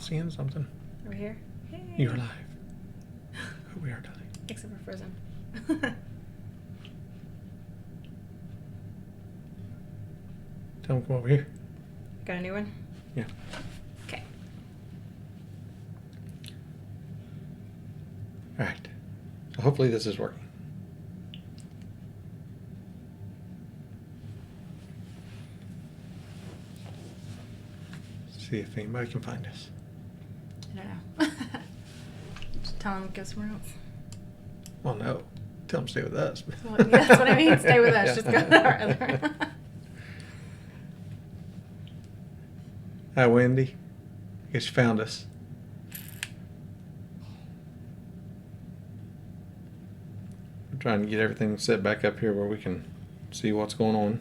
seeing something. Over here. Hey. You're alive. Oh, we are dying. Except for frozen. Tell him to come over here. Got a new one? Yeah. Okay. All right. So hopefully this is working. See if anybody can find us. I don't know. Just tell him to go somewhere else. Well, no. Tell them to stay with us. Well, yeah, that's what I mean. Stay with us. Yeah. Just go to our other. Hi, Wendy. I guess you found us. I'm trying to get everything set back up here where we can see what's going on.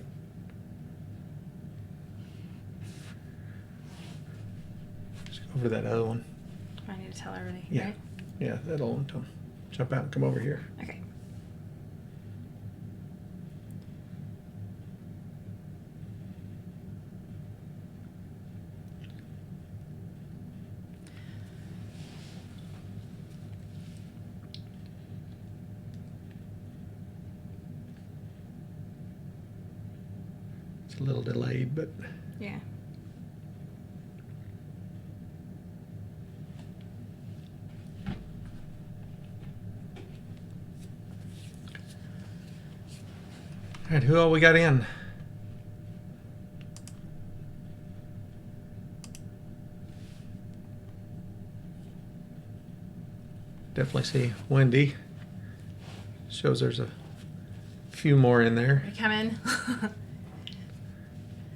Let's go over to that other one. I need to tell everybody, Yeah. right? Yeah, that old one. Tell 'em. Jump out and come over here. Okay. It's a little delayed, but Yeah. all right, who all we got in? Definitely see Wendy. Shows there's a few more in there. We come in.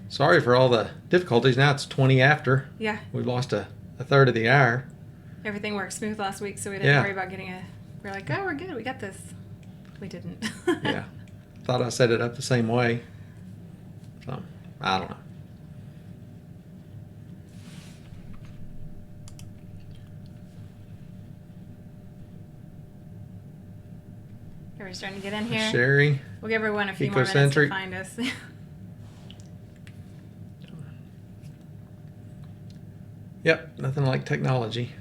Sorry for all the difficulties. Now it's 20 after. Yeah. We've lost a third of the hour. Everything worked smooth last week, so we didn't Yeah. worry about getting a. We're like, oh, we're good. We got this. We didn't. Yeah. Thought I set it up the same way. So, I don't know. Everybody's starting to get in here. Sherry. We'll give everyone a few more minutes to Ecocentric. find us. Yep, nothing like technology.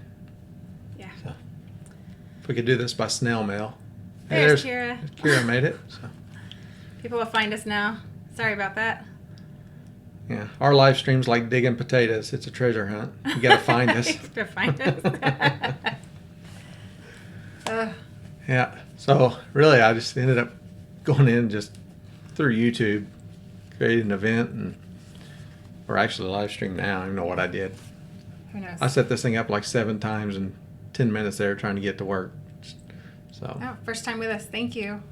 Yeah. So, if we could do this by snail mail. There's Kira. Kira made it. So, People will find us now. Sorry about that. yeah, our live stream's like digging potatoes. It's a treasure hunt. You got to find us. You gotta find us. Yeah. So really, I just ended up going in just through YouTube, created an event, and we're actually live stream now. I don't even know what I did. Who knows? I set this thing up like 7 times in 10 minutes there trying to get to work. So, Oh, first time with us. Thank you.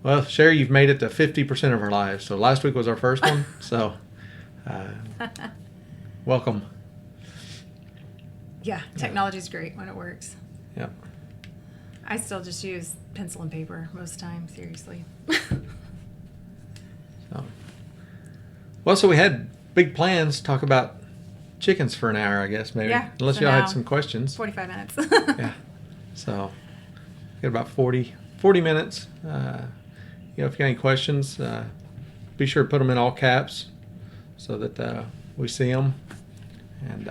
well, Sherry, you've made it to 50% of our lives. So last week was our first one. So, welcome. Yeah, technology's great when it works. Yep. I still just use pencil and paper most times, seriously. So, well, so we had big plans to talk about chickens for an hour, I guess, maybe. Yeah, Unless so y'all now- had some questions. 45 minutes. Yeah. So, got about 40 minutes. If you got any questions, be sure to put them in all caps so that we see them. And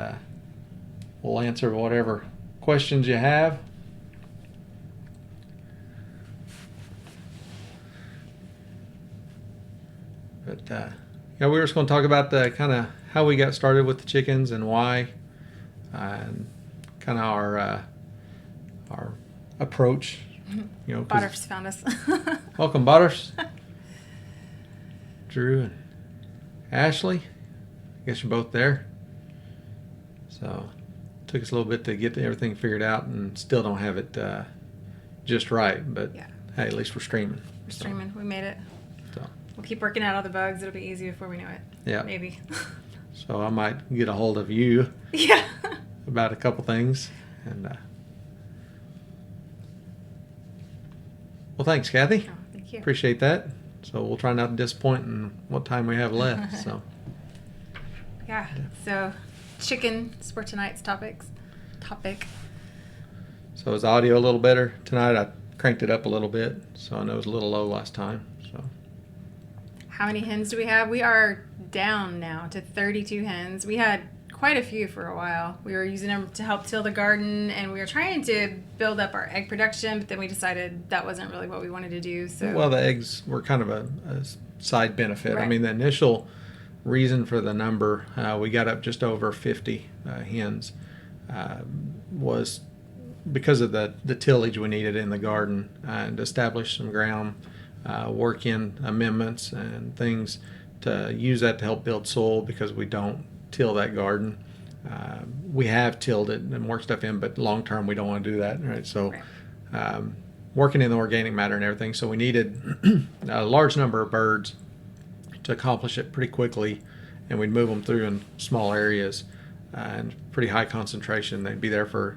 we'll answer whatever questions you have. But yeah, we were just going to talk about the kind of how we got started with the chickens and why, and kind of our approach. You know, 'cause- Butters found us. welcome, Butters. Drew and Ashley. I guess you're both there. So, it took us a little bit to get everything figured out, and still don't have it just right. But Yeah. hey, at least we're streaming. We're streaming. We made it. So, We'll keep working out all the bugs. It'll be easy before we know it. yeah. Maybe. So I might get a hold of you Yeah. about a couple things. And well, thanks, Kathy. Oh, thank you. Appreciate that. So we'll try not to disappoint in what time we have left. So Yeah. So, chicken for tonight's topic. so is the audio a little better tonight? I cranked it up a little bit, so I know it was a little low last time. So How many hens do we have? We are down now to 32 hens. We had quite a few for a while. We were using them to help till the garden, and we were trying to build up our egg production, but then we decided that wasn't really what we wanted to do. So Well, the eggs were kind of a side benefit. I Right. mean, the initial reason for the number, we got up just over 50 hens, was because of the tillage we needed in the garden and establish some ground, work in amendments and things to use that to help build soil because we don't till that garden. We have tilled it and worked stuff in, but long term we don't want to do that, right? So working in the organic matter and everything, so we needed a large number of birds to accomplish it pretty quickly, and we'd move them through in small areas and pretty high concentration. They'd be there for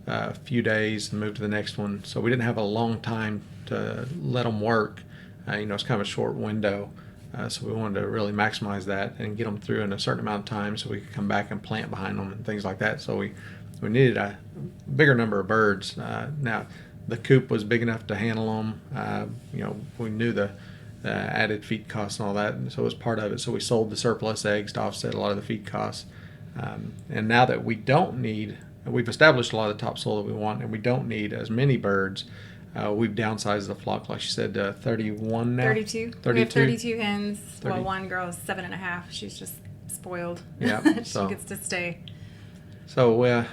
a few days and move to the next one. So we didn't have a long time to let them work. It's kind of a short window. So we wanted to really maximize that and get them through in a certain amount of time so we could come back and plant behind them and things like that. So we needed a bigger number of birds. Now, the coop was big enough to handle them. We knew the added feed costs and all that, and so it was part of it. So we sold the surplus eggs to offset a lot of the feed costs. And now that we don't need, we've established a lot of the topsoil that we want, and we don't need as many birds. We've downsized the flock, like you said, 31 now? 32. 32. We have 32 hens. 30. Well, one girl is 7.5. She's just spoiled. Yeah, She so- gets to stay. So,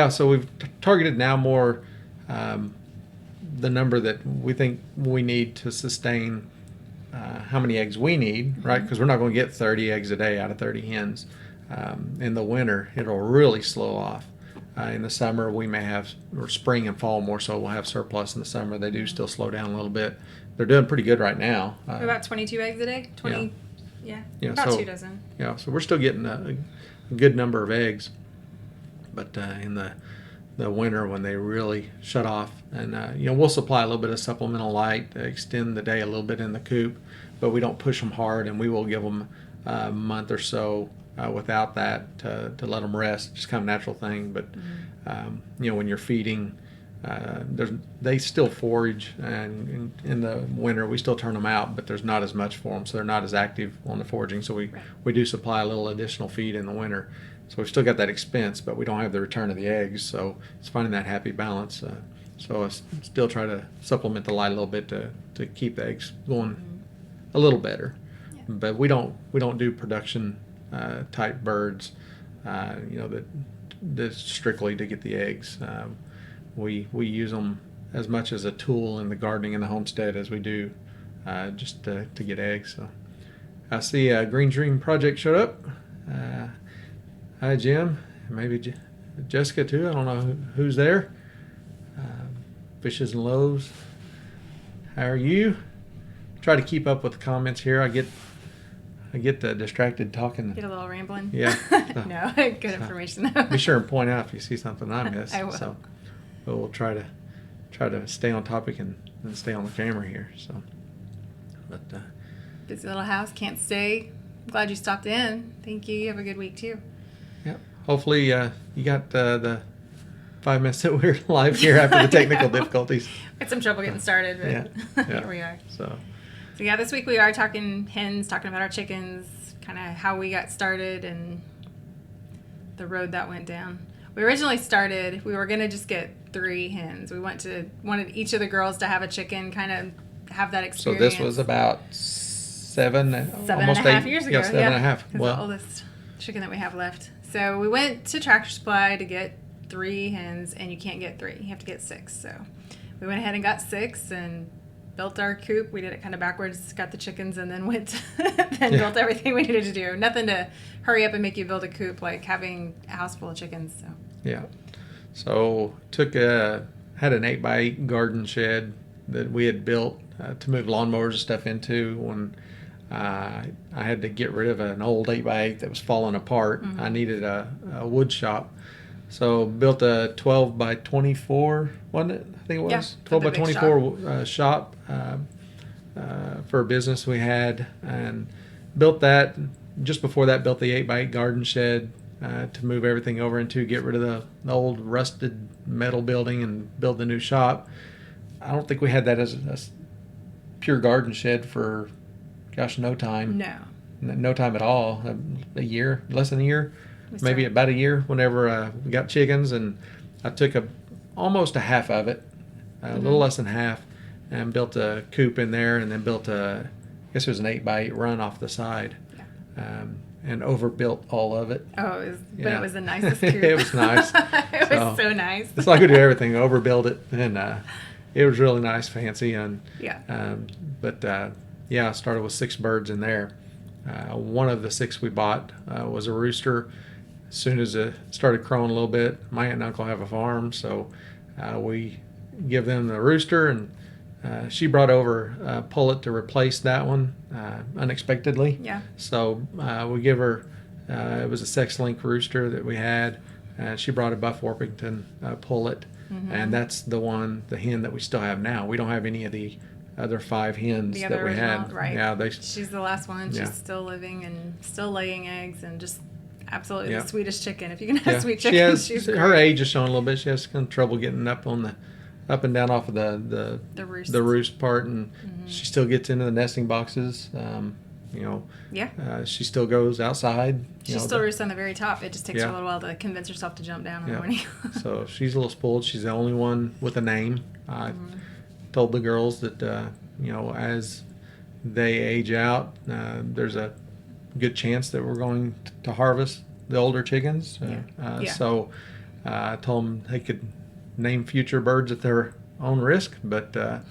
so we've targeted now more the number that we think we need to sustain how many eggs we need, right? Because we're not going to get 30 eggs a day out of 30 hens. In the winter, it'll really slow off. In the summer, we may have, or spring and fall more so, we'll have surplus in the summer. They do still slow down a little bit. They're doing pretty good right now. About 22 eggs a day? 20? Yeah. About 2 dozen. Yeah, so we're still getting a good number of eggs. But in the winter when they really shut off, and we'll supply a little bit of supplemental light to extend the day a little bit in the coop, but we don't push them hard, and we will give them a month or so without that to let them rest. Just kind of a natural thing. But when you're feeding, they still forage, and in the winter we still turn them out, but there's not as much for them, so they're not as active on the foraging. So we do supply a little additional feed in the winter. So we've still got that expense, but we don't have the return of the eggs. So it's finding that happy balance. So I still try to supplement the light a little bit to keep the eggs going a little better. Yeah. But we don't do production type birds, that's strictly to get the eggs. We use them as much as a tool in the gardening and the homestead as we do just to get eggs. So I see Green Dream Project showed up. Hi, Jim. Maybe Jessica, too. I don't know who's there. Fishes and Loaves. How are you? Try to keep up with the comments here. I get distracted talking. Get a little rambling. Yeah. No, good information though. Be sure and point out if you see something I missed. I will. So, but we'll try to stay on topic and stay on the camera here. So, but Busy little house, can't stay. I'm glad you stopped in. Thank you. You have a good week too. yeah. Hopefully you got the 5 minutes that we're live here after the technical difficulties. Had some trouble getting started, but Yeah. here we are. So Yeah, this week we are talking hens, talking about our chickens, kind of how we got started and the road that went down. We originally started, we were going to just get 3 hens. We wanted each of the girls to have a chicken, kind of have that So experience. this was about 7 7 almost and a half 8 years ago. Yeah, 7.5. It's the Well, oldest chicken that we have left. So we went to Tractor Supply to get 3 hens, and you can't get 3. You have to get 6. So we went ahead and got 6 and built our coop. We did it kind of backwards, got the chickens, and then built everything we needed to do. Nothing to hurry up and make you build a coop like having a house full of chickens. So yeah. So had an 8x8 garden shed that we had built to move lawnmowers and stuff into when I had to get rid of an old 8x8 that was falling apart. Mm-hmm. I needed a wood shop. So built a 12 by 24, wasn't it? I think it was. Yeah, 12 by the big 24 shop for a business we had, and built that. Just before that, built the 8x8 garden shed to move everything over into, get rid of the old rusted metal building and build the new shop. I don't think we had that as a pure garden shed for, gosh, no time. no. No time at all. A year, less than a year. maybe about a year, whenever we got chickens, and I took almost a half of it, a little less than half, and built a coop in there, and then built I guess it was an 8x8 run off the side, and overbuilt all of it. Oh, but Yeah. it was the nicest coop. It was nice. It was so nice. It's like we do everything, overbuild it, and it was really nice, fancy, and Yeah. but I started with 6 birds in there. One of the 6 we bought was a rooster. As soon as it started crowing a little bit, my aunt and uncle have a farm, so we give them the rooster, and she brought over a pullet to replace that one unexpectedly. Yeah. So we give her, it was a sex-link rooster that we had. She brought a Buff Orpington pullet, and that's the hen that we still have now. We don't have any of the other 5 hens The that other we original, had. right? Yeah, She's the last one. Yeah. She's still living and still laying eggs, and just absolutely Yeah. the sweetest chicken. If you can have sweet she chicken, has, she's her great. age is showing a little bit. She has kind of trouble getting up and down off of the roost part, and she still gets into the nesting boxes. Yeah. She still goes outside. She still roosts on the very top. It just takes her Yeah. a little while to convince herself to jump down in the Yeah. morning. So she's a little spoiled. She's the only one with a name. I told the girls that as they age out, there's a good chance that we're going to harvest the older chickens. Yeah. So I told them they could name future birds at their own risk, but that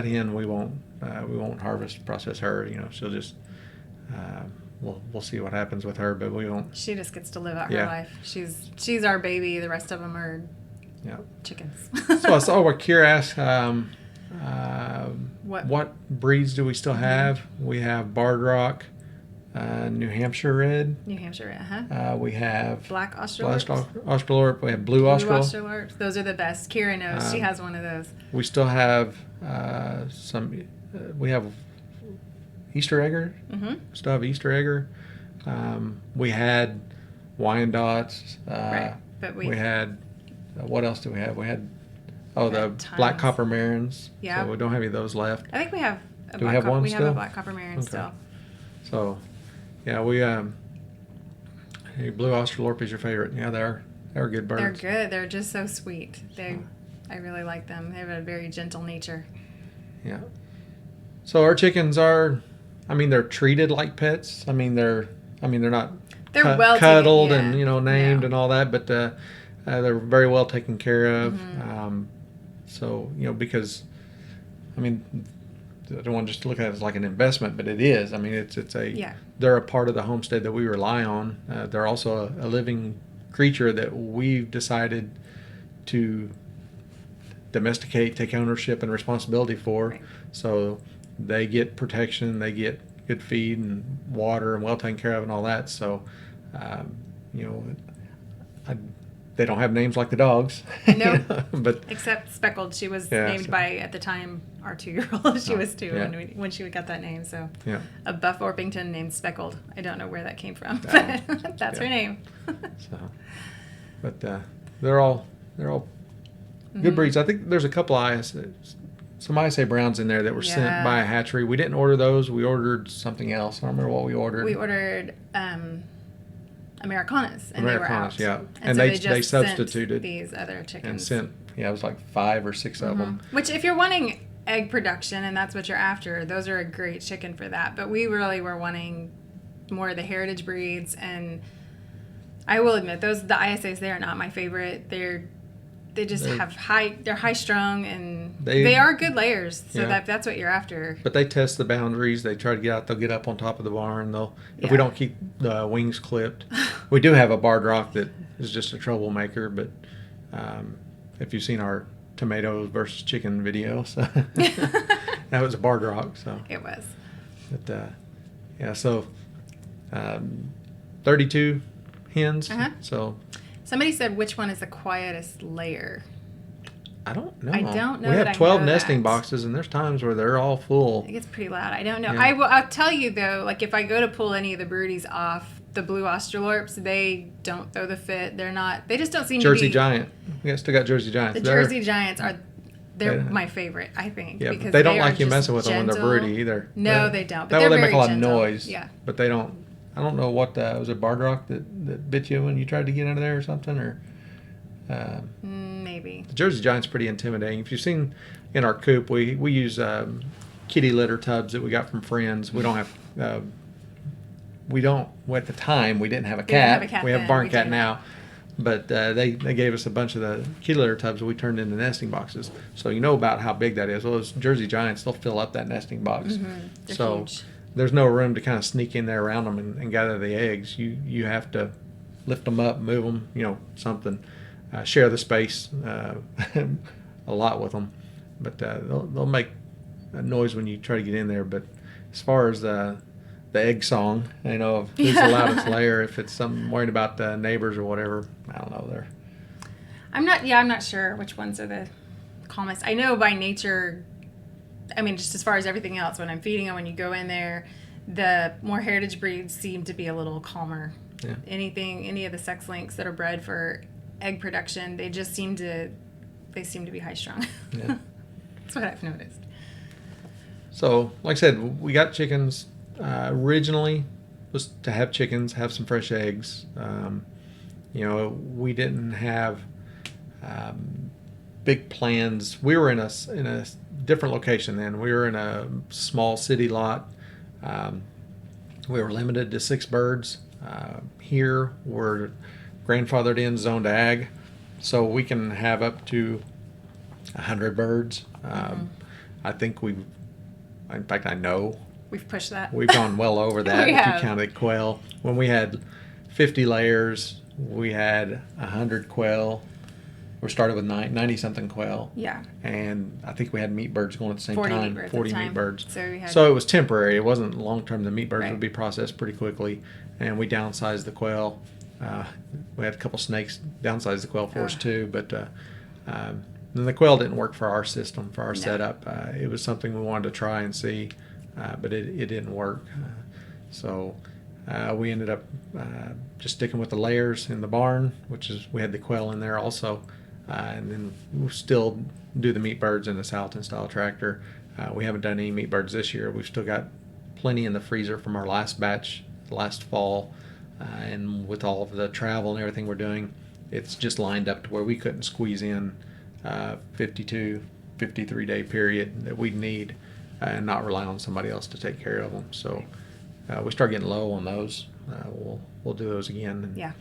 hen we won't harvest, process her. She'll just we'll see what happens with her, but we won't. She just gets to live out her Yeah. life. She's our baby. The rest of them are Yeah. chickens. So I saw what Kier asked. What? What breeds do we still have? We have Barred Rock, New Hampshire Red. New Hampshire, We have Black Black Australorps. Australorp. We have Blue Blue Austral. Australorps. Those are the best. Kira knows. She has one of those. We still have some. We have Easter Egger. Mm-hmm. Still have Easter Egger. We had Wyandottes. Right. But We had. What else do we have? We had. Oh, the had Black tons. Copper Marins. Yeah. So we don't have any of those left. I think we have. Do we have one We have still? a Black Copper Marin Okay. still. So, yeah, we hey, Blue Australorp is your favorite. Yeah, they're good They're birds. good. They're just so sweet. I really like them. They have a very gentle nature. Yeah. So our chickens are, they're treated like pets. They're not. They're cu- well cuddled taken, and yeah. named No. and all that, but they're very well taken care of. Mm-hmm. So because, I don't want to just look at it as like an investment, but it is. It's a. Yeah. They're a part of the homestead that we rely on. They're also a living creature that we've decided to domesticate, take ownership and responsibility for. Right. So they get protection, they get good feed and water and well taken care of and all that. So, they don't have names like the dogs. Nope. But Except Speckled. She was Yeah, named so- by, at the time, our 2-year-old. She Oh, was 2 yeah. when she got that name. So yeah, a Buff Orpington named Speckled. I don't know where that came from, Oh, but that's her yeah. name. so, but they're all Mm-hmm. good breeds. I think there's a couple some ISA Browns in there that were sent Yeah. by a hatchery. We didn't order those. We ordered something else. I don't remember what we ordered. We ordered Americanas, and they were Americanas, out. yeah. And And so they just substituted sent these other and chickens. sent, it was like 5 or 6 of them. Which, if you're wanting egg production and that's what you're after, those are a great chicken for that. But we really were wanting more of the heritage breeds, and I will admit the ISAs, they are not my favorite. They just They're- have they're high strung, and They- they are good layers. So Yeah. that's what you're after. But they test the boundaries. They try to get out. They'll get up on top of the barn. If Yeah. we don't keep the wings clipped. We do have a Barred Rock that is just a troublemaker. But if you've seen our tomatoes versus chicken video, so that was a Barred Rock. So, It was. but yeah, so 32 hens. Uh-huh. So Somebody said, which one is the quietest layer? I don't know. I don't know We that have I 12 know nesting that. boxes, and there's times where they're all full. It gets pretty loud. I don't know. Yeah. I'll tell you though, like if I go to pull any of the broodies off the Blue Australorps, they don't throw the fit. They just don't seem to Jersey be. Giant. We still got Jersey Giants. The They're- Jersey Giants they're Yeah. my favorite, I think. Yeah, because but they don't are like you just messing with them when they're gentle. broody either. No, they don't. But That they're way they very make a lot gentle. of noise. Yeah. But they don't. I don't know what was it barred rock that bit you when you tried to get under there or something, or Maybe. the Jersey Giant's pretty intimidating. If you've seen in our coop, we use kitty litter tubs that we got from friends. We don't have we don't at the time we didn't have a We didn't cat. have a cat We have a then, barn we cat do. now. But they gave us a bunch of the kitty litter tubs that we turned into nesting boxes. So you know about how big that is. Well, those Jersey Giants, they'll fill up that nesting box. They're So huge. there's no room to kind of sneak in there around them and gather the eggs. You have to lift them up, move them, something. Share the space a lot with them. But they'll make a noise when you try to get in there. But as far as the egg song, of who's the loudest layer, if it's something worried about the neighbors or whatever, I don't know there. I'm not sure which ones are the calmest. I know by nature, just as far as everything else, when I'm feeding them, when you go in there, the more heritage breeds seem to be a little calmer. Yeah. Any of the sex links that are bred for egg production, they seem to be high strung. Yeah. That's what I've noticed. So, like I said, we got chickens. Originally was to have chickens, have some fresh eggs. We didn't have big plans. We were in a different location then. We were in a small city lot. We were limited to 6 birds. Here we're grandfathered in zoned ag, so we can have up to 100 birds. I think in fact, I know We've pushed that. we've gone well over that. We If have. you counted quail, when we had 50 layers, we had 100 quail. We started with 90 something quail. Yeah. And I think we had meat birds going at the same 40 time. meat birds at 40 the meat time. birds. So It was temporary. It wasn't long term. The meat birds Right. would be processed pretty quickly, and we downsized the quail. We had a couple snakes downsized the quail for us too, but then the quail didn't work for our system, for our setup. It was something we wanted to try and see, but it didn't work. So we ended up just sticking with the layers in the barn, which is we had the quail in there also. And then we'll still do the meat birds in the Southton style tractor. We haven't done any meat birds this year. We've still got plenty in the freezer from our last batch last fall. And with all of the travel and everything we're doing, it's just lined up to where we couldn't squeeze in 52, 53 day period that we'd need and not rely on somebody else to take care of them. So we start getting low on those. We'll do those again. And Yeah.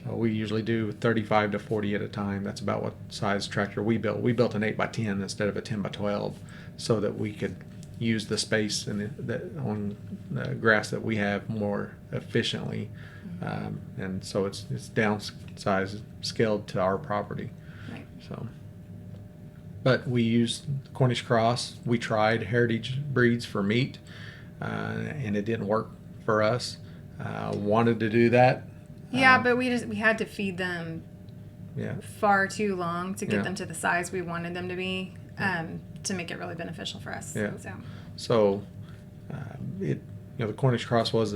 so we usually do 35 to 40 at a time. That's about what size tractor we built. We built an 8x10 instead of a 10x12 so that we could use the space on the grass that we have more efficiently. And so it's downsized, scaled to our property. Right. So, but we used Cornish cross. We tried heritage breeds for meat, and it didn't work for us. Wanted to do that. Yeah, but we had to feed them Yeah. far too long to get Yeah. them to the size we wanted them to be, to make it really beneficial for us. Yeah. So So, the Cornish cross was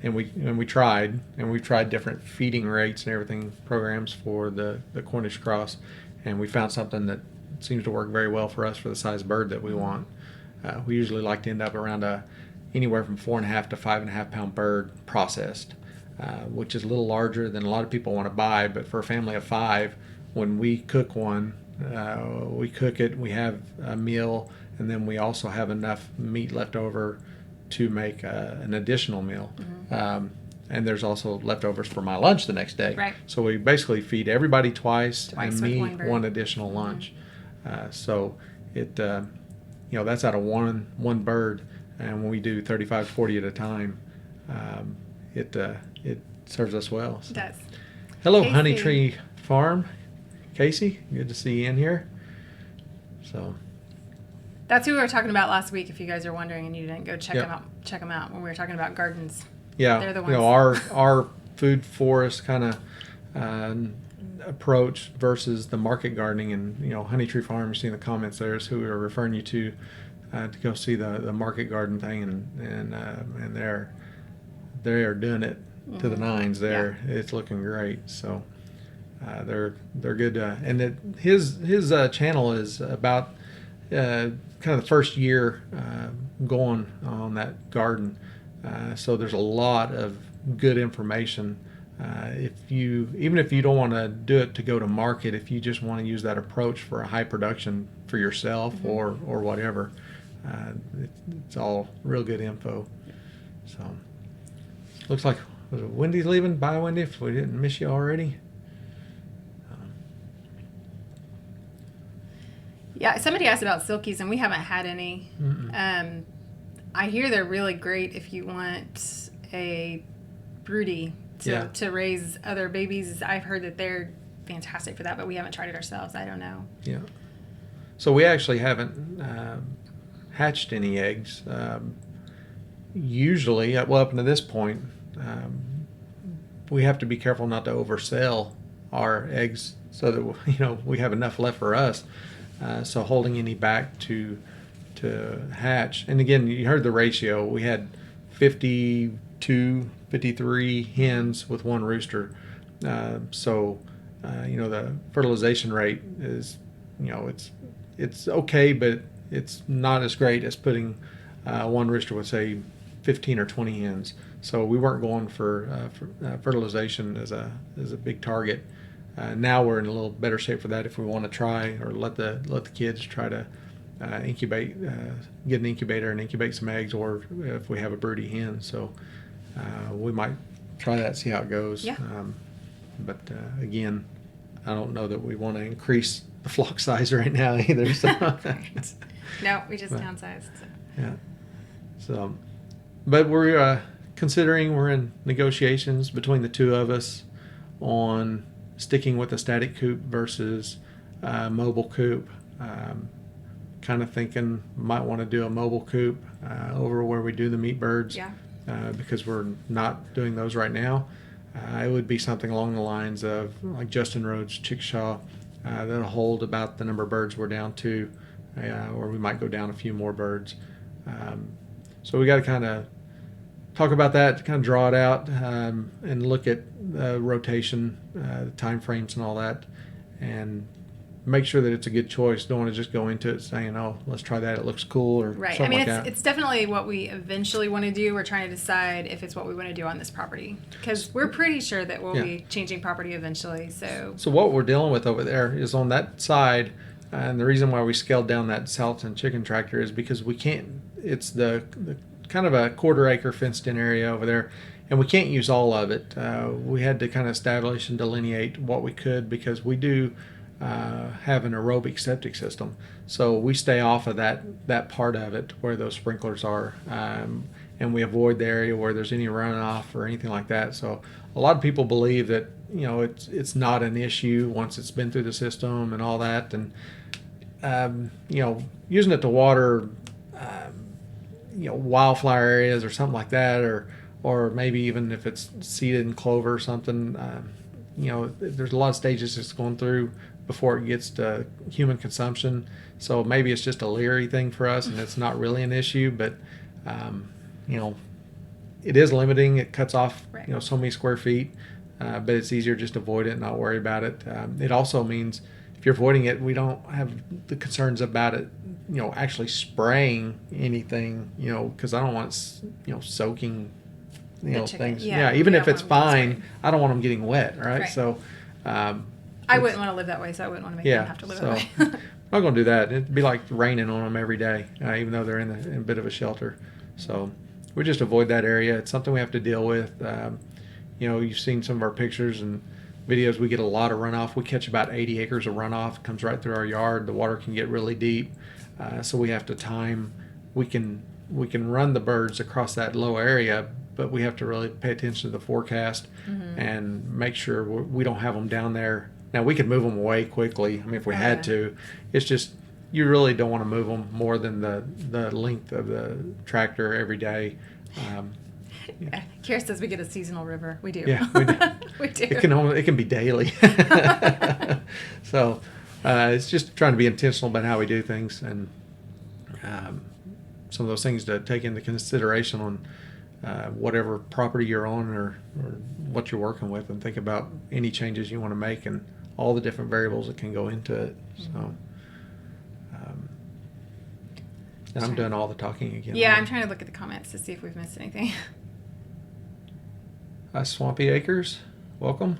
and we tried different feeding rates and everything programs for the Cornish cross, and we found something that seems to work very well for us for the size bird that we want. We usually like to end up around anywhere from 4.5 to 5.5 pound bird processed, which is a little larger than a lot of people want to buy. But for a family of 5, when we cook one, we cook it, we have a meal, and then we also have enough meat left over to make an additional meal. And there's also leftovers for my lunch the next day. Right. So we basically feed everybody twice and with me one bird. one additional lunch. So it, that's out of one bird. And when we do 35, 40 at a time, it serves us well. it does. Hello, Casey. Honey Tree Farm. Casey, good to see you in here. So, That's who we were talking about last week. If you guys are wondering and you didn't go check Yep. them out, check them out when we were talking about gardens. yeah, They're the our food forest kind of approach versus the market gardening, and Honey Tree Farm. You see in the comments there is who we were referring you to go see the market garden thing, and they are doing it to the nines there. Yeah. It's looking great. So they're good. And his channel is about kind of the first year going on that garden. So there's a lot of good information. Even if you don't want to do it to go to market, if you just want to use that approach for a high production for yourself or whatever, it's all real good info. So looks like Wendy's leaving. Bye, Wendy, if we didn't miss you already. Yeah, somebody asked about silkies, and we haven't had any. I hear they're really great if you want a broody to raise other babies. I've heard that they're fantastic for that, but we haven't tried it ourselves. I don't know. Yeah. So we actually haven't hatched any eggs. Usually, well, up to this point, we have to be careful not to oversell our eggs so that we have enough left for us. So holding any back to hatch. And again, you heard the ratio. We had 52, 53 hens with one rooster. So the fertilization rate is, it's okay, but it's not as great as putting one rooster with, say, 15 or 20 hens. So we weren't going for fertilization as a big target. Now we're in a little better shape for that if we want to try, or let the kids try to incubate, get an incubator and incubate some eggs, or if we have a broody hen. So we might try that, see how it goes. Yeah. But again, I don't know that we want to increase the flock size right now either. So. Right. No, we just downsized. So. Yeah. So, but we're considering, we're in negotiations between the two of us on sticking with a static coop versus mobile coop. Kind of thinking might want to do a mobile coop over where we do the meat birds. Yeah. Because we're not doing those right now. It would be something along the lines of like Justin Rhodes Chickshaw that'll hold about the number of birds we're down to, or we might go down a few more birds. So we got to kind of talk about that, kind of draw it out, and look at the rotation, the time frames and all that, and make sure that it's a good choice. Don't want to just go into it saying, oh, let's try that, it looks cool, or right. something like that. It's definitely what we eventually want to do. We're trying to decide if it's what we want to do on this property, because we're pretty sure that we'll be changing property eventually. So what we're dealing with over there is on that side, and the reason why we scaled down that Salton chicken tractor is because we can't, it's the kind of a quarter-acre fenced-in area over there, and we can't use all of it. We had to kind of establish and delineate what we could, because we do have an aerobic septic system, so we stay off of that part of it where those sprinklers are, and we avoid the area where there's any runoff or anything like that. So a lot of people believe that it's not an issue once it's been through the system and all that, and using it to water wildflower areas or something like that, or maybe even if it's seeded in clover or something, there's a lot of stages it's going through before it gets to human consumption. So maybe it's just a leery thing for us, and it's not really an issue, but it is limiting. It cuts off so many square feet, but it's easier just to avoid it and not worry about it. It also means if you're avoiding it, we don't have the concerns about it actually spraying anything, because I don't want soaking things. Yeah, even if it's fine, I don't want them getting wet, right? So I wouldn't want to live that way, so I wouldn't want to make them have to live that way. I'm not going to do that. It'd be like raining on them every day, even though they're in a bit of a shelter. So we just avoid that area. It's something we have to deal with. You've seen some of our pictures and videos. We get a lot of runoff. We catch about 80 acres of runoff. It comes right through our yard. The water can get really deep, so we have to time. We can run the birds across that low area, but we have to really pay attention to the forecast and make sure we don't have them down there. Now, we could move them away quickly. I mean, if we had to. It's just you really don't want to move them more than the length of the tractor every day. Kara says we get a seasonal river. We do. Yeah, we do. We do. It can be daily. So it's just trying to be intentional about how we do things, and some of those things to take into consideration on whatever property you're on or what you're working with, and think about any changes you want to make and all the different variables that can go into it. So And I'm doing all the talking again. Yeah, I'm trying to look at the comments to see if we've missed anything. Swampy Acres, welcome.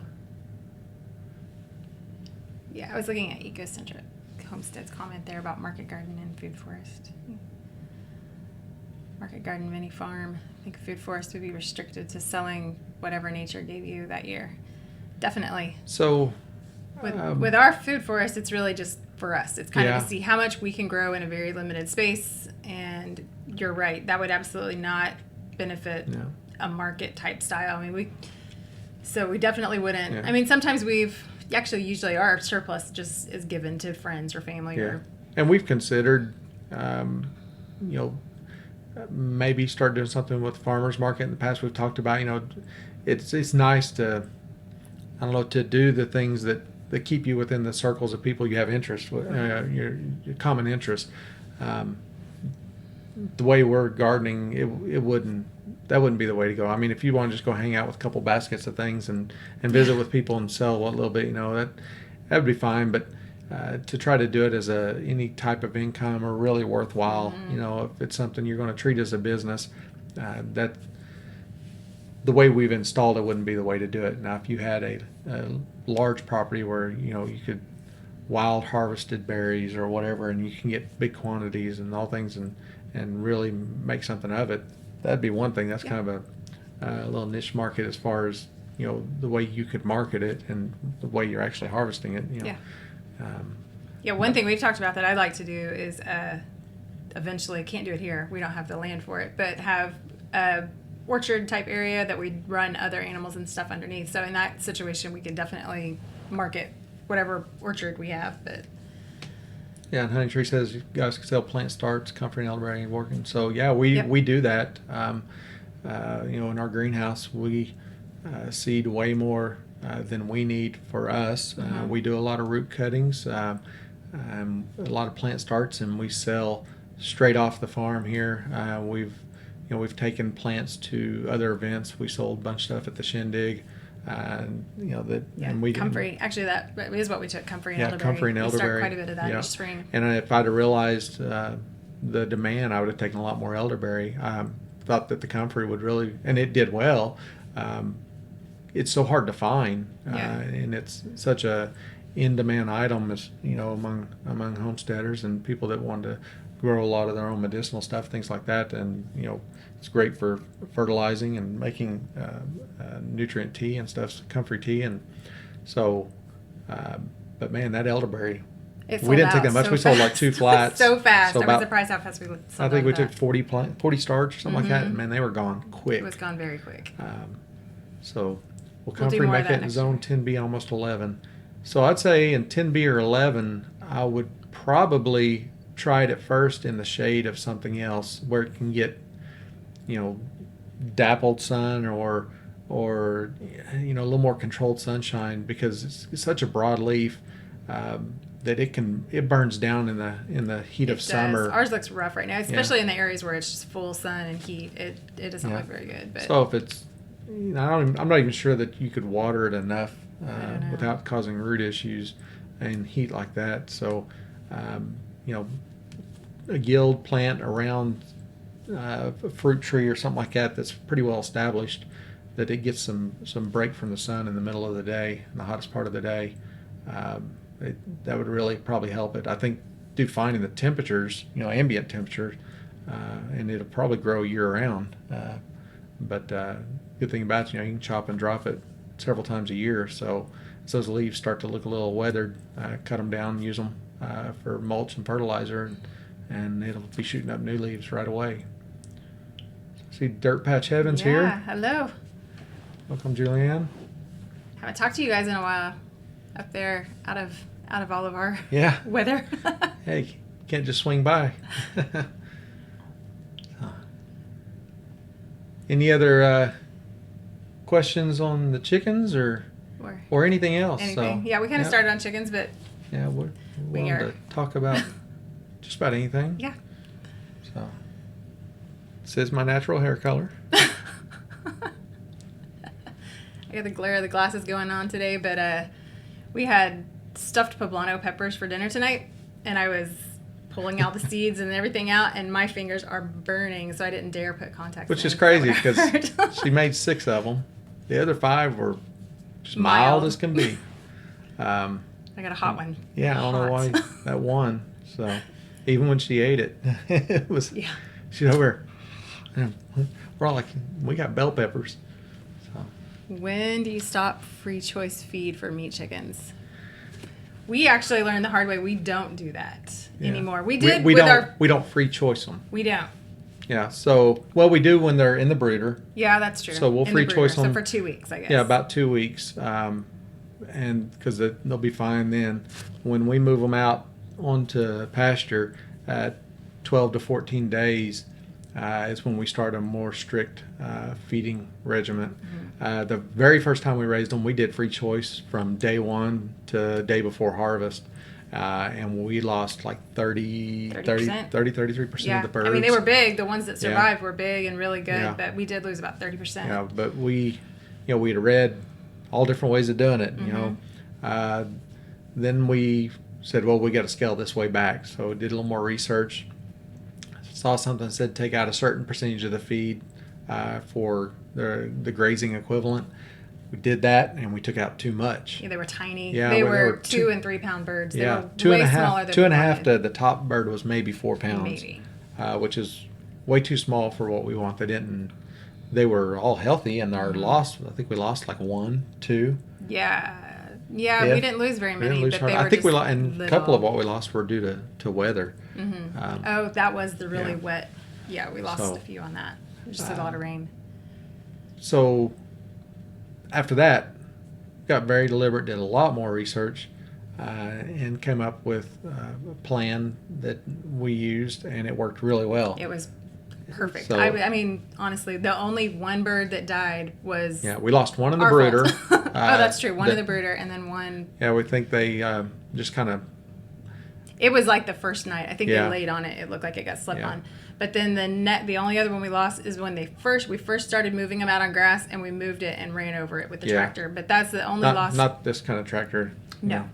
Yeah, I was looking at Ecocentric Homestead's comment there about Market Garden and Food Forest. Market Garden Mini Farm. I think Food Forest would be restricted to selling whatever nature gave you that year. Definitely. So, with our Food Forest, it's really just for us. It's kind of Yeah. to see how much we can grow in a very limited space. And you're right, that would absolutely not benefit No. a market type style. I mean, we definitely wouldn't. Yeah. I mean, sometimes usually our surplus just is given to friends or family. Yeah. Or And we've considered, maybe start doing something with the farmers market. In the past, we've talked about, it's nice to, I don't know, to do the things that keep you within the circles of people you have interest with, your common interest. The way we're gardening, that wouldn't be the way to go. I mean, if you want to just go hang out with a couple baskets of things and visit with people and sell a little bit, that would be fine. But to try to do it as any type of income or really worthwhile, if it's something you're going to treat as a business, that the way we've installed it wouldn't be the way to do it. Now, if you had a large property where you could wild harvested berries or whatever, and you can get big quantities and all things and really make something of it, that'd be one thing. That's kind of a little niche market as far as the way you could market it and the way you're actually harvesting it. One thing we've talked about that I'd like to do is eventually, can't do it here, we don't have the land for it, but have a orchard type area that we'd run other animals and stuff underneath. So in that situation, we could definitely market whatever orchard we have. But yeah, and Honey Tree says you guys can sell plant starts, comfrey and elderberry and working. So yeah, we do that. In our greenhouse, we seed way more than we need for us. We do a lot of root cuttings, a lot of plant starts, and we sell straight off the farm here. We've taken plants to other events. We sold a bunch of stuff at the Shindig. And comfrey. Actually, that is what we took. Comfrey and elderberry. Comfrey and elderberry. We start quite a bit of that each spring. And if I'd have realized the demand, I would have taken a lot more elderberry. Thought that the comfrey would really, and it did well. It's so hard to find, and it's such a in-demand item, as among homesteaders and people that want to grow a lot of their own medicinal stuff, things like that. And it's great for fertilizing and making nutrient tea and stuff, comfrey tea. And so, but man, that elderberry, we didn't take that much. We sold like 2 flats. So fast. So I was surprised how fast we sold. I think we took 40 starts or something like that. And man, they were gone quick. It was gone very quick. So we'll do comfrey more of make that it in next zone 10B, almost 11. So I'd say in 10B or 11, I would probably try it at first in the shade of something else where it can get, dappled sun or a little more controlled sunshine, because it's such a broad leaf that it burns down in the heat of summer. Ours looks rough right now, especially in the areas where it's just full sun and heat. It doesn't look very good. But so if it's, I'm not even sure that you could water it enough without causing root issues and heat like that. So, a guild plant around a fruit tree or something like that that's pretty well established, that it gets some break from the sun in the middle of the day, in the hottest part of the day, that would really probably help it. I think finding the temperatures, ambient temperatures, and it'll probably grow year round. But good thing about it, you can chop and drop it several times a year. So as those leaves start to look a little weathered, cut them down, use them for mulch and fertilizer, and it'll be shooting up new leaves right away. See Dirt Patch Heavens here. Yeah, hello. Welcome, Julianne. Haven't talked to you guys in a while. Up there, out of all of our weather. Hey, can't just swing by. Any other questions on the chickens or anything else? Anything. So, yeah, we kind of started on chickens, but we're willing to talk about just about anything. Yeah. So, this is my natural hair color. I got the glare of the glasses going on today, but we had stuffed poblano peppers for dinner tonight, and I was pulling out the seeds and everything out, and my fingers are burning, so I didn't dare put contacts Which in. is crazy That would because hurt. she made 6 of them. The other 5 were just Mild. mild as can be. I got a hot one. Yeah, I don't know why Hot. that one. So even when she ate it, it was, Yeah. she's over here. We're all like, we got bell peppers. So When do you stop free choice feed for meat chickens? We actually learned the hard way. We don't do that yeah. anymore. We did we with don't, we don't free choice them. We don't. Yeah. So, well, we do when they're in the brooder. Yeah, that's true. So we'll In free the brooder. choice them. So for 2 weeks, I guess. Yeah, about 2 weeks. And because they'll be fine then. When we move them out onto pasture at 12 to 14 days, is when we start a more strict feeding regimen. Mm-hmm. The very first time we raised them, we did free choice from day 1 to day before harvest. And we lost like 33% Yeah. of the birds. I mean, they were big. The ones that Yeah. survived were big and really good, Yeah. but we did lose about 30%. Yeah, but we had read all different ways of doing it, you know. Then we said, well, we got to scale this way back. So we did a little more research. Saw something that said take out a certain percentage of the feed for the grazing equivalent. We did that, and we took out too much. Yeah, they were tiny. Yeah, they well, they were were 2 and 3 pound birds. They Yeah, were two way and a smaller half. than 2.5 we to wanted. the top bird was maybe 4 pounds. Maybe. Which is way too small for what we want. They were all healthy, and our loss, I think we lost like 1, 2. Yeah, we didn't lose very We many, didn't lose but hard. they were I think we just lost, and a couple of what we lost were due to weather. Oh, that was the really Yeah. wet. Yeah, we lost So, a few on that. Just a lot of rain. So after that, got very deliberate, did a lot more research, and came up with a plan that we used, and it worked really well. It was perfect. So- I mean, honestly, the only one bird that died was Yeah, we lost one in the our brooder. fault. Oh, that's true. One in that- the brooder, and then one. Yeah, we think they just kind of. It was like the first night. I think Yeah. they laid on it. It looked like it got slept Yeah. on. But then the only other one we lost is when we first started moving them out on grass, and we moved it and ran over it with the Yeah. tractor. But that's the only Not, loss. not this kind of tractor. No,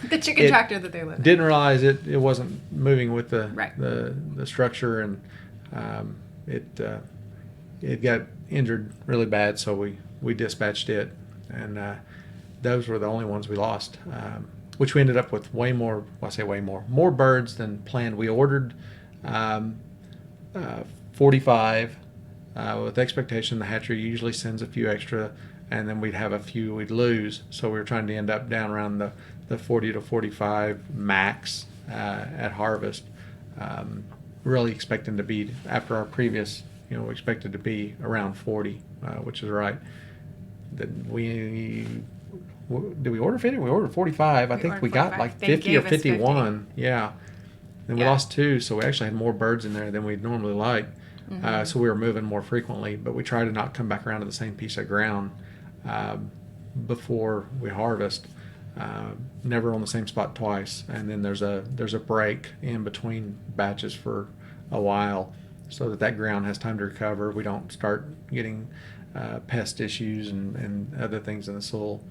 the chicken It tractor that they live in. Didn't realize it wasn't moving with the Right. the structure, and it got injured really bad, so we dispatched it, and those were the only ones we lost, which we ended up with way more. Well, I say way more birds than planned. We ordered 45 with the expectation the hatchery usually sends a few extra, and then we'd have a few we'd lose. So we were trying to end up down around the 40 to 45 max at harvest. Really expecting to be, after our previous, we expected to be around 40, which is right. Did we order 50? We ordered 45. I We think ordered we got 45. like They 50 or gave us 51. Yeah. Then we Yeah. lost 2, so we actually had more birds in there than we'd normally like. So we were moving more frequently, but we try to not come back around to the same piece of ground before we harvest. Never on the same spot twice, and then there's a break in between batches for a while, so that ground has time to recover. We don't start getting pest issues and other things in the soil.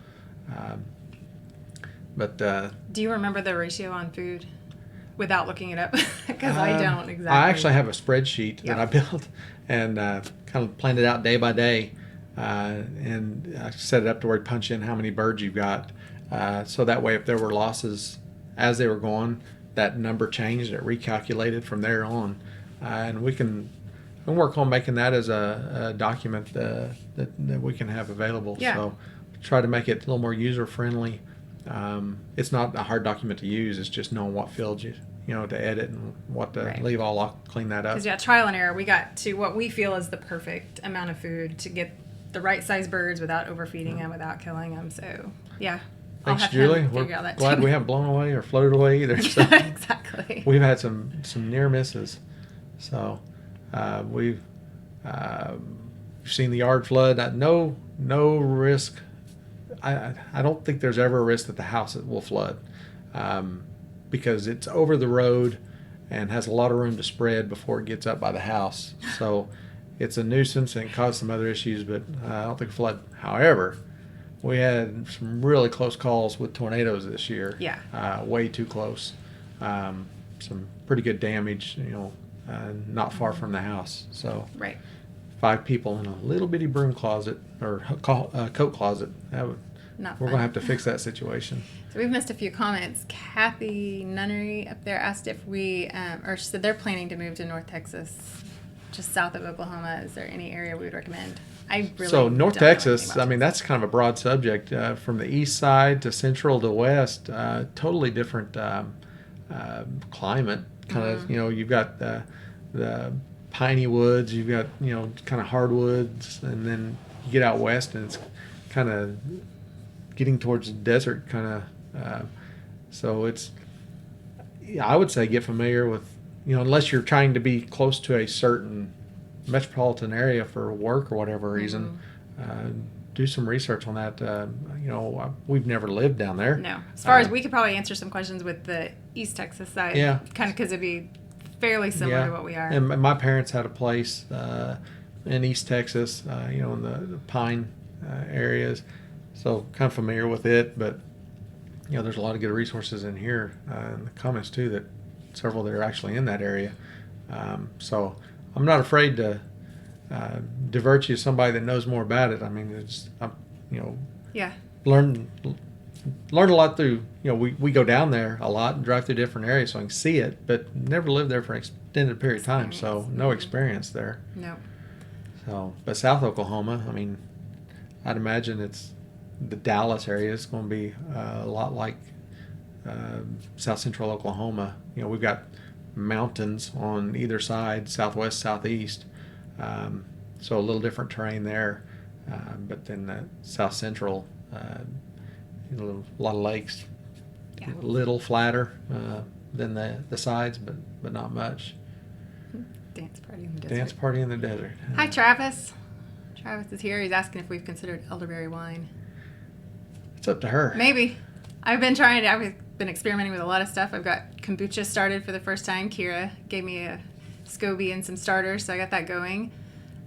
But Do you remember the ratio on food without looking it up? Because I don't exactly. I actually have a spreadsheet Yep. that I built and kind of planned it out day by day, and I set it up to where you punch in how many birds you've got, so that way if there were losses as they were going, that number changed, it recalculated from there on, and we can work on making that as a document that we can have available. Yeah. So try to make it a little more user friendly. It's not a hard document to use. It's just knowing what fields to edit and what to Right. leave all. I'll clean that up. Because trial and error, we got to what we feel is the perfect amount of food to get the right size birds without overfeeding them, without killing them. So yeah, Thanks, I'll have Julie. him We're figure out that glad too. we haven't blown away or floated away either. So Exactly. we've had some near misses. So we've seen the yard flood. No risk. I don't think there's ever a risk that the house will flood, because it's over the road and has a lot of room to spread before it gets up by the house. So it's a nuisance and it caused some other issues, but I don't think flood. However, we had some really close calls with tornadoes this year. Yeah. Way too close. some pretty good damage, not far from the house. So Right. 5 people in a little bitty broom closet or coat closet. Not We're fun. gonna have to fix that situation. So we've missed a few comments. Kathy Nunnery up there asked if we, or she said they're planning to move to North Texas, just south of Oklahoma. Is there any area we would recommend? I really So North don't know Texas, anything about I mean, that's kind of a broad subject. From the east side to central to west, totally different climate. Kind of, you've got the piney woods, you've got, kind of hardwoods, and then you get out west and it's kind of getting towards the desert kind of. So it's, I would say get familiar with, unless you're trying to be close to a certain metropolitan area for work or whatever reason, do some research on that. We've never lived down there. No. As far as we could probably answer some questions with the East Texas side. Yeah. Kind of because it'd be fairly similar to what we are. And my parents had a place in East Texas, in the pine areas. So kind of familiar with it, but there's a lot of good resources in here in the comments too, that several that are actually in that area. So I'm not afraid to divert you to somebody that knows more about it. I mean, it's Yeah. learn a lot through. We go down there a lot and drive through different areas, so I can see it, but never lived there for an extended period of time, so no experience there. No. So, but South Oklahoma, I mean, I'd imagine it's the Dallas area is going to be a lot like South Central Oklahoma. We've got mountains on either side, southwest, southeast, so a little different terrain there. But then South Central, a lot of lakes, Yeah. a little flatter than the sides, but not much. Dance party in the desert. Dance party in the desert. Hi, Travis. Travis is here. He's asking if we've considered elderberry wine. It's up to her. Maybe. I've been experimenting with a lot of stuff. I've got kombucha started for the first time. Kira gave me a SCOBY and some starters, so I got that going.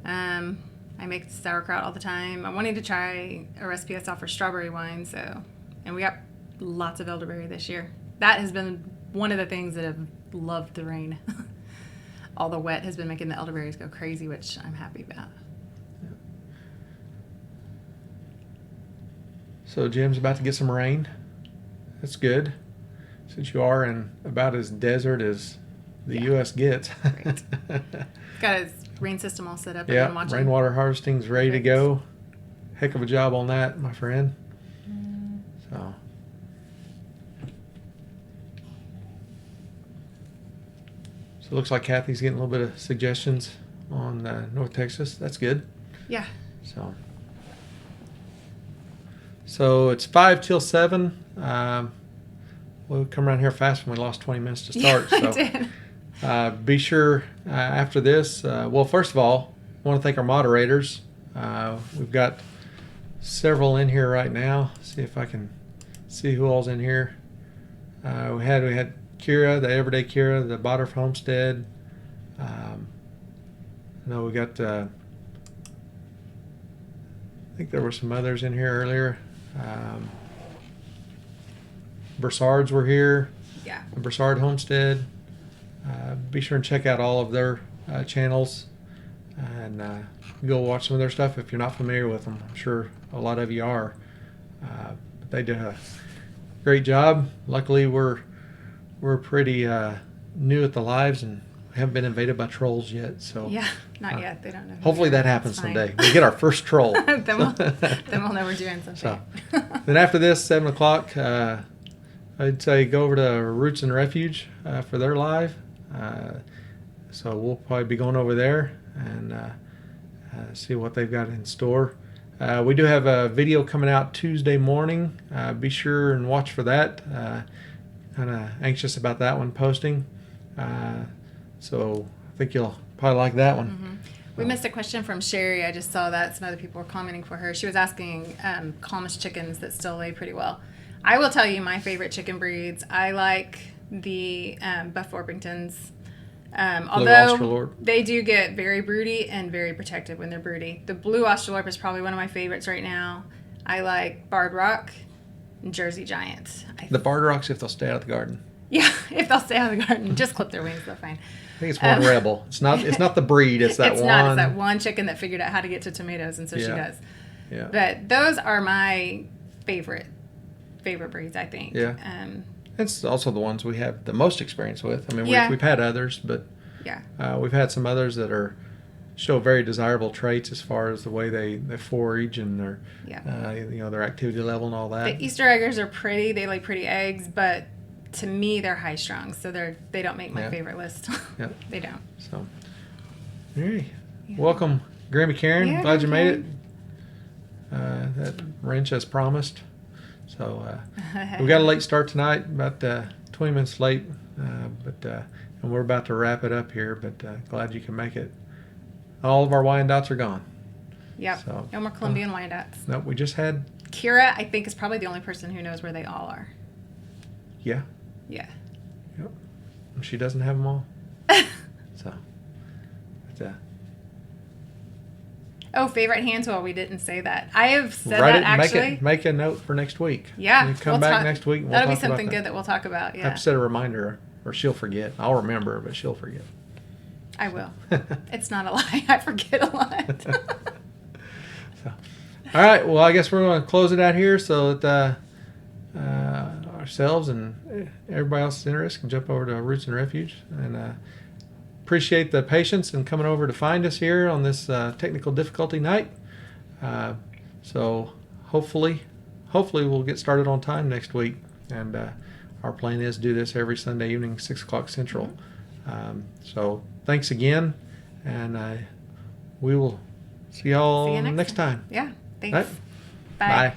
I make sauerkraut all the time. I'm wanting to try a recipe I saw for strawberry wine, and we got lots of elderberry this year. That has been one of the things that have loved the rain. All the wet has been making the elderberries go crazy, which I'm happy about. So Jim's about to get some rain. That's good, since you are in about as desert as the U.S. gets. Great. Got his rain system all set up. Yeah, and watching. rainwater harvesting's ready to Perfect. go. Heck of a job on that, my friend. So. So it looks like Kathy's getting a little bit of suggestions on North Texas. That's good. Yeah. So it's 5 till 7. We'll come around here fast when we lost 20 minutes to start. Yeah, I So did. be sure after this, well, first of all, I want to thank our moderators. We've got several in here right now. See if I can see who all's in here. We had Kira, the Everyday Kira, the Botter Homestead. I know we got, I think there were some others in here earlier. Broussards were here. Yeah. The Broussard Homestead. Be sure and check out all of their channels and go watch some of their stuff if you're not familiar with them. I'm sure a lot of you are. But they did a great job. Luckily, we're pretty new at the lives and haven't been invaded by trolls yet. So Yeah, not yet. They don't know. hopefully that happens someday. We get our first troll. then we'll know we're doing something. So then after this, 7 o'clock, I'd say go over to Roots and Refuge for their live. So we'll probably be going over there and see what they've got in store. We do have a video coming out Tuesday morning. Be sure and watch for that. Kind of anxious about that one posting. So I think you'll probably like that one. Mm-hmm. We missed a question from Sherry. I just saw that some other people were commenting for her. She was asking Calmish chickens that still lay pretty well. I will tell you my favorite chicken breeds. I like the Buff Orpingtons. Although Australorp. they do get very broody and very protective when they're broody. The Blue Australorp is probably one of my favorites right now. I like Barred Rock and Jersey Giant. The Barred Rocks, if they'll stay out of the garden. Yeah, if they'll stay out of the garden, just clip their wings, they're fine. I think it's one rebel. It's not the breed. It's that It's one. not. It's that one chicken that figured out how to get to tomatoes, and so she Yeah. does. Yeah. But those are my favorite breeds, I think. Yeah. It's also the ones we have the most experience with. I mean, Yeah. we've had others, but Yeah. we've had some others that show very desirable traits as far as the way they forage and their their activity level and all that. The Easter eggers are pretty. They lay pretty eggs, but to me, they're high strung, so they don't make my favorite list. Yeah. They don't. So, hey, welcome, Grammy Karen. Yeah, Glad you made it. Karen. That wrench as promised. So we got a late start tonight, about 20 minutes late, and we're about to wrap it up here. But glad you can make it. All of our Wyandottes are gone. Yep. So, no more Colombian Wyandottes. No, we just had. Kira, I think, is probably the only person who knows where they all are. Yeah. Yeah. Yep. She doesn't have them all. So. But, oh, favorite hand tool. We didn't say that. I have said write that it, actually. make a note for next week. Yeah. You come back next week. And we'll that'll talk be something about good that we'll talk about. I Yeah. have to set a reminder, or she'll forget. I'll remember, but she'll forget. I will. It's not a lie. I forget a lot. So, all right. Well, I guess we're going to close it out here so that ourselves and everybody else is interested can jump over to Roots and Refuge. And appreciate the patience and coming over to find us here on this technical difficulty night. So hopefully we'll get started on time next week. And our plan is to do this every Sunday evening, 6 o'clock Central. So thanks again, and we will see y'all next time. Yeah. Thanks. Right. Bye. Bye.